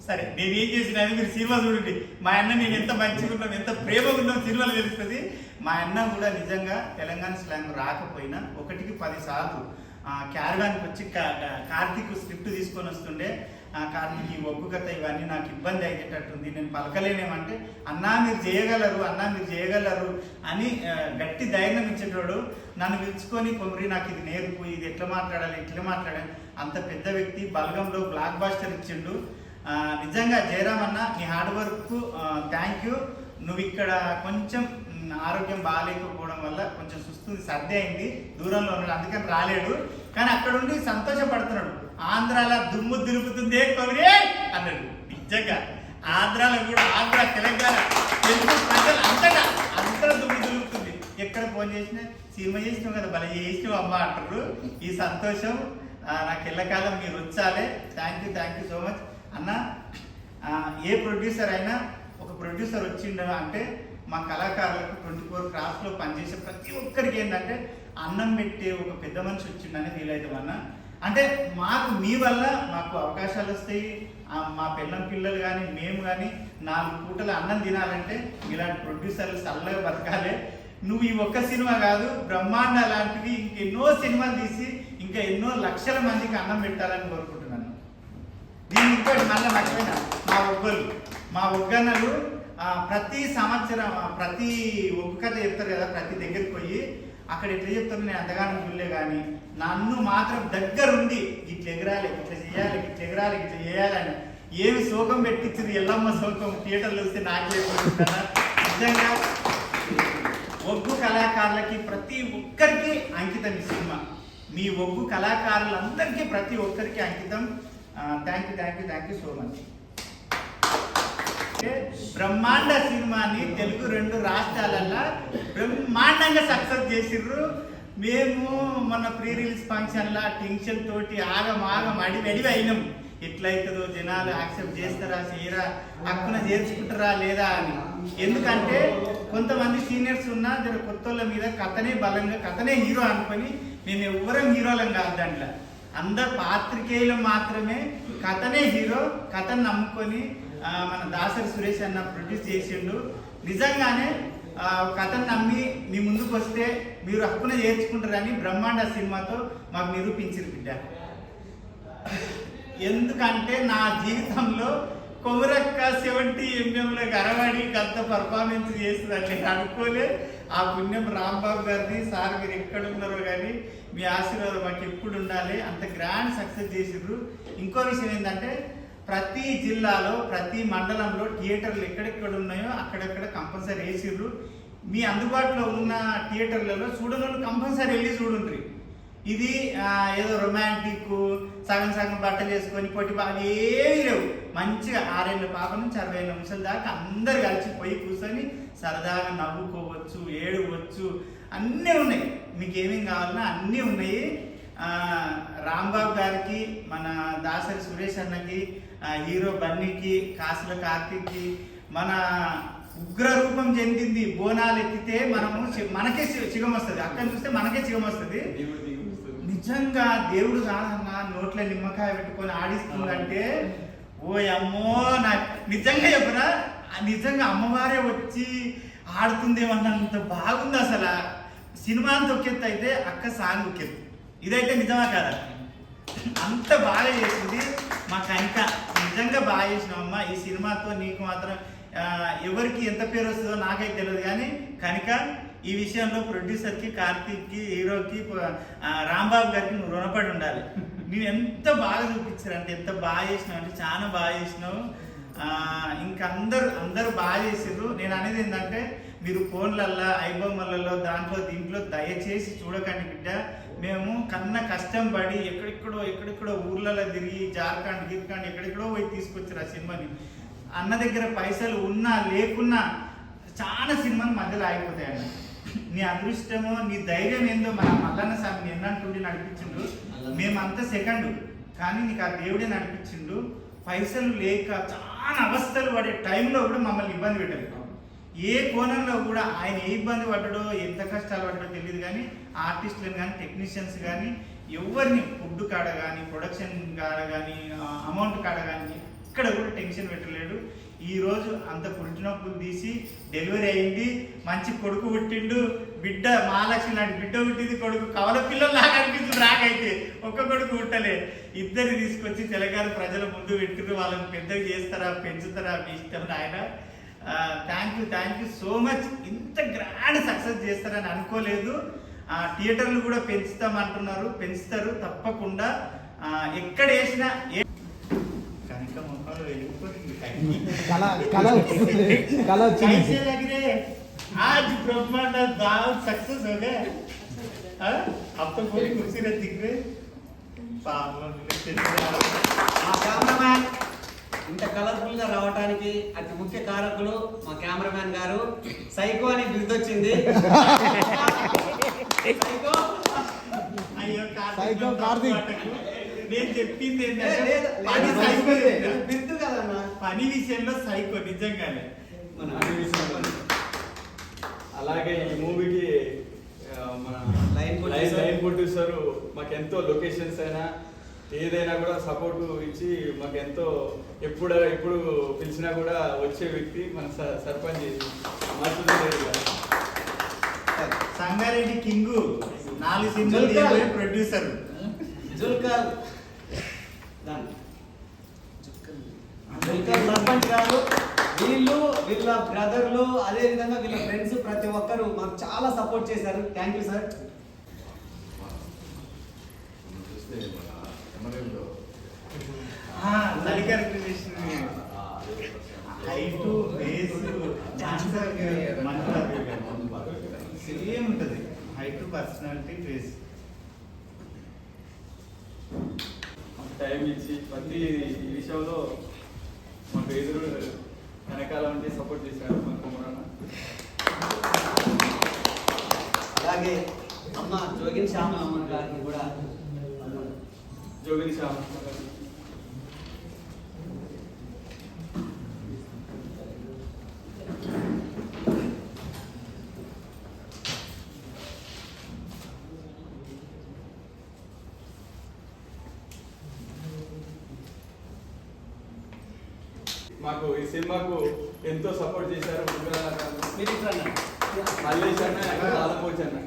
సరే నేనేం చేసిన మీరు సినిమా చూడండి. మా అన్న నేను ఎంత మంచిగా ఉన్నాం, ఎంత ప్రేమగా ఉన్నాం సినిమాలో తెలుస్తుంది. మా అన్న కూడా నిజంగా తెలంగాణ స్లాంగ్ రాకపోయినా 1కి 10 సార్లు క్యారవాన్కి వచ్చి కార్తీక్ స్క్రిప్ట్ తీసుకొని వస్తుండే. కార్తీక్ ఈ ఒగ్గు కథ ఇవన్నీ నాకు ఇబ్బంది అయ్యేటట్టుంది, నేను పలకలేనేమంటే అన్నా మీరు చేయగలరు, అన్నా మీరు చేయగలరు అని గట్టి ధైర్యం ఇచ్చేటోడు. నన్ను పిలుచుకొని కొమ్మరి నాకు ఇది నేర్పు, ఇది ఎట్లా మాట్లాడాలి, ఎట్లా మాట్లాడాలి. అంత పెద్ద వ్యక్తి బల్గంలో బ్లాక్ బాస్టర్ ఇచ్చిండు. నిజంగా జయరామ్ అన్న నీ హార్డ్ వర్క్ థ్యాంక్ యూ. నువ్వు ఇక్కడ కొంచెం ఆరోగ్యం బాగాలేకపోవడం వల్ల కొంచెం సుస్తుంది, సర్ది అయింది, దూరంలో ఉన్నాడు, అందుకని రాలేడు. కానీ అక్కడ ఉండి సంతోషపడుతున్నాడు. ఆంధ్రాలో దుమ్ము దులుపుతుందే కొమరే అన్నాడు. నిజంగా ఆంధ్రాలో కూడా, ఆంధ్ర తెలంగాణ తెలుగు ప్రజలు అంతటా దుమ్ము దులుపుతుంది. ఎక్కడ ఫోన్ చేసినా సినిమా చేసినావు కదా, భలే చేసినావు అమ్మ అంటారు. ఈ సంతోషం నాకు ఎల్లకాలం మీరు వచ్చాలే. థ్యాంక్ యూ సో మచ్ అన్న. ఏ ప్రొడ్యూసర్ అయినా ఒక ప్రొడ్యూసర్ వచ్చిండ అంటే మా కళాకారులకు 24 క్రాఫ్ట్స్లో పనిచేసే ప్రతి ఒక్కరికి ఏంటంటే అన్నం పెట్టే ఒక పెద్ద మనిషి వచ్చిండని ఫీల్ అవుతాం అన్న. అంటే మాకు మీ వల్ల మాకు అవకాశాలు వస్తాయి. మా పిల్లలు కానీ మేము కానీ 4 పూటల అన్నం తినాలంటే ఇలాంటి ప్రొడ్యూసర్లు చల్లగా బతకాలి. నువ్వు ఈ ఒక్క సినిమా కాదు, బ్రహ్మాండ లాంటివి ఇంకెన్నో సినిమాలు తీసి ఇంకా ఎన్నో లక్షల మందికి అన్నం పెట్టాలని కోరుకుంటున్నాను. దీన్ని ఇంకోటి మళ్ళీ మర్చిపోయినా, మా ఒగ్గన్నలు ప్రతి సంవత్సరం ప్రతి ఒక్క కథ చెప్తారు కదా, ప్రతి దగ్గరికి పోయి అక్కడ ఎట్లా చెప్తారు నేను అంతగానో చూడలే. కానీ నన్ను మాత్రం దగ్గరుండి ఇట్లా ఎగరాలి, ఇట్లా చేయాలి, ఇట్లా ఎగరాలి, ఇట్లా చేయాలని ఏమి శోకం పెట్టించింది. ఎల్లమ్మ శోకం థియేటర్లో వస్తే నాకే కదా. నిజంగా ఒగ్గు కళాకారులకి ప్రతి ఒక్కరికి అంకితం ఈ సినిమా. మీ ఒగ్గు కళాకారులందరికీ ప్రతి ఒక్కరికి అంకితం. Thank you so much. బ్రహ్మాండ సినిమాని తెలుగు 2 రాష్ట్రాలల్లో బ్రహ్మాండంగా సక్సెస్ చేసిర్రు. మేము మొన్న ప్రీ రిలీజ్ ఫంక్షన్లా టెన్షన్ తోటి ఆగం అడివి అయినాం. ఎట్లయితుందో, జనాలు యాక్సెప్ట్ చేస్తారా, చేయరా, హక్కున చేర్చుకుంటారా లేదా అని. ఎందుకంటే కొంతమంది సీనియర్స్ ఉన్న జర కొత్తోళ్ళ మీద కథనే బలంగా, కథనే హీరో అనుకొని మేము ఎవ్వరం హీరోలం కాదు. దాంట్లో అందరు పాత్రికేయులు మాత్రమే కథనే హీరో. కథను నమ్ముకొని మన దాసరి సురేష్ అన్న ప్రొడ్యూస్ చేసిండు. నిజంగానే కథను నమ్మి మీ ముందుకు వస్తే మీరు హక్కున చేర్చుకుంటారని బ్రహ్మాండ సినిమాతో మాకు నిరూపించారు బిడ్డ. ఎందుకంటే నా జీవితంలో కొమరక్క 70 ఎంఎంలో అరవాడి అంత పర్ఫార్మెన్స్ చేస్తుందండి అనుకోలే. ఆ పుణ్యం రాంబాబు గారిని, సార్ మీరు ఎక్కడ ఉన్నారో కానీ మీ ఆశీర్వాదం మాకు ఎప్పుడు ఉండాలి. అంత గ్రాండ్ సక్సెస్ చేసిర్రు. ఇంకో విషయం ఏంటంటే ప్రతి జిల్లాలో, ప్రతి మండలంలో థియేటర్లు ఎక్కడెక్కడ ఉన్నాయో అక్కడెక్కడ కంపల్సరీ వేసిర్రు. మీ అందుబాటులో ఉన్న థియేటర్లలో చూడని కంపల్సరీ వెళ్ళి చూడండి. ఇది ఏదో రొమాంటిక్ సగం బట్టలు వేసుకొని పొట్టి బాగా ఏమీ లేవు. మంచిగా 6 ఏళ్ళ పాప నుంచి 60 ఏళ్ళ ముసలి దాకా అందరు కలిసిపోయి కూర్చొని సరదాగా నవ్వుకోవచ్చు, ఏడవచ్చు, అన్నీ ఉన్నాయి. మీకు ఏమేమి కావాలన్నా అన్నీ ఉన్నాయి. రాంబాబు గారికి, మన దాసరి సురేష్ అన్నకి, హీరో బన్నీకి, కాసుల కార్తీక్కి మన ఉగ్ర రూపం చెందింది. బోనాలు ఎత్తితే మనకే చిగం వస్తుంది, అక్కడ చూస్తే మనకే చిగం వస్తుంది. నిజంగా దేవుడు కాదన్నా నోట్ల నిమ్మకాయ పెట్టుకొని ఆడిస్తుందంటే ఓ అమ్మో. నిజంగా చెప్పరా, నిజంగా అమ్మవారే వచ్చి ఆడుతుందేమన్నంత బాగుంది. అసలు సినిమా అంత ఒకెత్తు అయితే అక్క సాంగ్ ఒకెత్తు. ఇదైతే నిజమా కదా, అంత బాగా చేసింది మా కనిక. నిజంగా బాగా చేసినావమ్మా. ఈ సినిమాతో నీకు మాత్రం ఎవరికి ఎంత పేరు వస్తుందో నాకైతే తెలియదు, కానీ కనిక ఈ విషయంలో ప్రొడ్యూసర్కి, కార్తీక్కి, హీరోకి, రాంబాబు గారికి నువ్వు రుణపడి ఉండాలి. నేను ఎంత బాగా చూపించారంటే, ఎంత బాగా చేసినావు అంటే చాలా బాగా చేసినావు. ఇంకా అందరూ బాగా చేసిర్రు. నేను అనేది ఏంటంటే మీరు ఫోన్లల్లో, ఐబొమ్మలలో, దీంట్లో దయచేసి చూడకండి బిడ్డ. మేము కష్టం పడి ఎక్కడెక్కడో ఊర్లలో తిరిగి జార్ఖండ్ ఎక్కడెక్కడో పోయి తీసుకొచ్చారు ఆ సినిమాని. అన్న దగ్గర పైసలు ఉన్నా లేకున్నా చాలా సినిమాలు మధ్యలో ఆగిపోతాయన్న. నీ అదృష్టమో నీ ధైర్యం ఏందో మన మల్లన్న స్వామిని ఎన్నంటుండి నడిపించిండు. మేమంతా సెకండ్, కానీ నీకు ఆ దేవుడే నడిపించిండు. పైసలు లేక చాలా అవస్థలు పడే టైంలో కూడా మమ్మల్ని ఇబ్బంది పెట్టలేదు. ఏ కోణంలో కూడా ఆయన ఏ ఇబ్బంది పడ్డాడో, ఎంత కష్టాలు పడ్డాడో తెలియదు. కానీ ఆర్టిస్టులను కానీ, టెక్నీషియన్స్ కానీ, ఎవరిని ఫుడ్ కాడ కానీ, ప్రొడక్షన్ కాడ కానీ, అమౌంట్ కాడ కానీ ఎక్కడ కూడా టెన్షన్ పెట్టలేడు. ఈ రోజు అంత పుట్టినప్పుడు తీసి డెలివరీ అయింది, మంచి కొడుకు పుట్టిండు, బిడ్డ మహాలక్ష్మి లాంటి బిడ్డ పుట్టింది, కొడుకు కవల పిల్లల్లాగా అనిపిస్తుంది. రాకైతే ఒక్క కొడుకు పుట్టలే, ఇద్దరిని తీసుకొచ్చి తెలంగాణ ప్రజల ముందు పెట్టుకుని వాళ్ళని పెద్దగా చేస్తారా పెంచుతారా మీ ఇష్టం ఆయన. Thank you so much. ఇంత గ్రాండ్ సక్సెస్ చేస్తారని అనుకోలేదు. థియేటర్లు కూడా పెంచుతామంటున్నారు, పెంచుతారు తప్పకుండా. ఎక్కడ వేసినా కనుక ముఖంలో వెళ్ళిపోతుంది. कैसे लग रहे आज ब्रह्मांड दाव सक्सेस हो गया? अब तो बहुत खूबसूरत दिख रहे. కెమెరామ్యాన్ ఇంత కలర్ఫుల్ గా రావడానికి అతి ముఖ్య కారకులు మా కెమెరామ్యాన్ గారు. సైకో అని బిరుదొచ్చింది. అయ్యో సైకో కార్తీక్. నేను చెప్పింది ఏంటంటే బిరుదు కదన్నా, పని విషయంలో సైకో నిజంగానే. అలాగే ఈ మూవీకి మన లైన్ ప్రొడ్యూసర్ మాకు ఎంతో లొకేషన్స్ అయినా ఏదైనా కూడా సపోర్ట్ ఇచ్చి మాకు ఎంతో ఎప్పుడు పిలిచినా కూడా వచ్చే వ్యక్తి మన సర్పంచ్ మర్చిపోలేదు గారు. సంగారెడ్డి కింగు 4 సినిమాలు ప్రొడ్యూసర్ జుల్కర్ సర్పంచ్ గారు. వీళ్ళ బ్రదర్లు అదే విధంగా వీళ్ళ ఫ్రెండ్స్ ప్రతి ఒక్కరు మాకు చాలా సపోర్ట్ చేశారు. Thank you sir. Height base same ఉంటుంది. హైట్ పర్సనాలిటీ బేస్ టైం ఇచ్చి ప్రతి విషయంలో మాకు ఎదురు వెనకాల ఉండి సపోర్ట్ చేశారు మా కుమారన్న. అలాగే అమ్మ జోగిన్ శ్యామలమ్మ గారికి కూడా జోగిని శ్యామ మాకు ఈ సినిమాకు ఎంతో సపోర్ట్ చేశారు. మీరు ఇట్లా మల్లేష్ అన్న, రాధపోచ్ అన్న.